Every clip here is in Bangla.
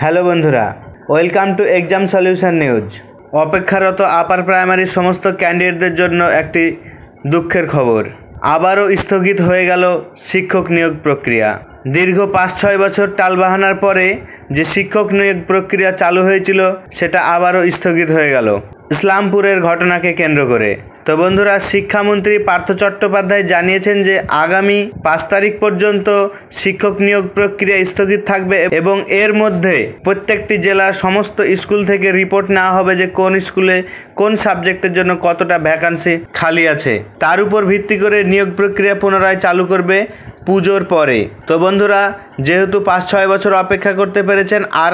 হ্যালো বন্ধুরা, welcome to exam solution news. অপেক্ষারত আপার প্রাইমারি সমস্ত ক্যান্ডিডেটদের জন্য একটি দুঃখের খবর। আবারও স্থগিত হয়ে গেল শিক্ষক নিয়োগ প্রক্রিয়া। দীর্ঘ 5-6 বছর টালবাহানার পরে যে শিক্ষক নিয়োগ প্রক্রিয়া চালু হয়েছিল সেটা আবারও স্থগিত হয়ে গেল ইসলামপুরের ঘটনাকে কেন্দ্র করে। তো বন্ধুরা, শিক্ষামন্ত্রী পার্থ চট্টোপাধ্যায় জানিয়েছেন যে আগামী 5 তারিখ পর্যন্ত শিক্ষক নিয়োগ প্রক্রিয়া স্থগিত থাকবে এবং এর মধ্যে প্রত্যেকটি জেলার সমস্ত স্কুল থেকে রিপোর্ট নেওয়া হবে যে কোন স্কুলে কোন সাবজেক্টের জন্য কতটা ভ্যাকান্সি খালি আছে। তার উপর ভিত্তি করে নিয়োগ প্রক্রিয়া পুনরায় চালু করবে পুজোর পরে। তো বন্ধুরা, যেহেতু 5-6 বছর অপেক্ষা করতে পেরেছেন, আর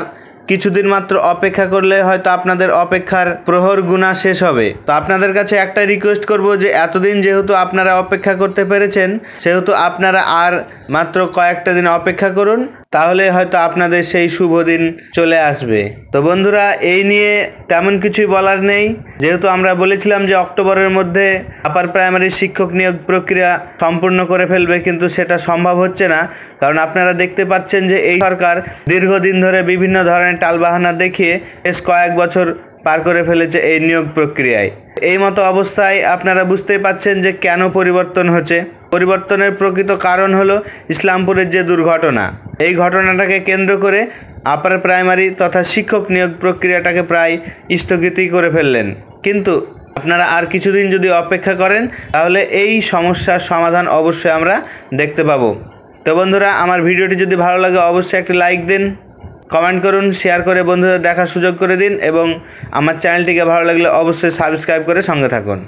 কিছুদিন মাত্র অপেক্ষা করলে হয়তো আপনাদের অপেক্ষার প্রহর গুণা শেষ হবে। তো আপনাদের কাছে একটা রিকোয়েস্ট করব যে এতদিন যেহেতু আপনারা অপেক্ষা করতে পেরেছেন, সেহেতু আপনারা আর মাত্র কয়েকটা দিন অপেক্ষা করুন, তাহলে হয়তো আপনাদের সেই শুভ দিন চলে আসবে। তো বন্ধুরা, এই নিয়ে তেমন কিছুই বলার নেই। যেহেতু আমরা বলেছিলাম যে অক্টোবরের মধ্যে আপার প্রাইমারি শিক্ষক নিয়োগ প্রক্রিয়া সম্পূর্ণ করে ফেলবে, কিন্তু সেটা সম্ভব হচ্ছে না। কারণ আপনারা দেখতে পাচ্ছেন যে এই সরকার দীর্ঘদিন ধরে বিভিন্ন ধরনের টালবাহানা দেখিয়ে বেশ কয়েক বছর পার করে ফেলেছে এই নিয়োগ প্রক্রিয়ায়। এই মতো অবস্থায় আপনারা বুঝতেই পাচ্ছেন যে কেন পরিবর্তন হচ্ছে। পরিবর্তনের প্রকৃত কারণ হলো ইসলামপুরের যে দুর্ঘটনা। এই ঘটনাটাকে কেন্দ্র করে আপার প্রাইমারি তথা শিক্ষক নিয়োগ প্রক্রিয়াটাকে প্রায় স্থগিতই করে ফেললেন। কিন্তু আপনারা আর কিছুদিন যদি অপেক্ষা করেন, তাহলে এই সমস্যার সমাধান অবশ্যই আমরা দেখতে পাবো। তো বন্ধুরা, আমার ভিডিওটি যদি ভালো লাগে অবশ্যই একটি লাইক দিন, কমেন্ট করুন, শেয়ার করে বন্ধুদের দেখার সুযোগ করে দিন এবং আমার চ্যানেলটিকে ভালো লাগলে অবশ্যই সাবস্ক্রাইব করে সঙ্গে থাকুন।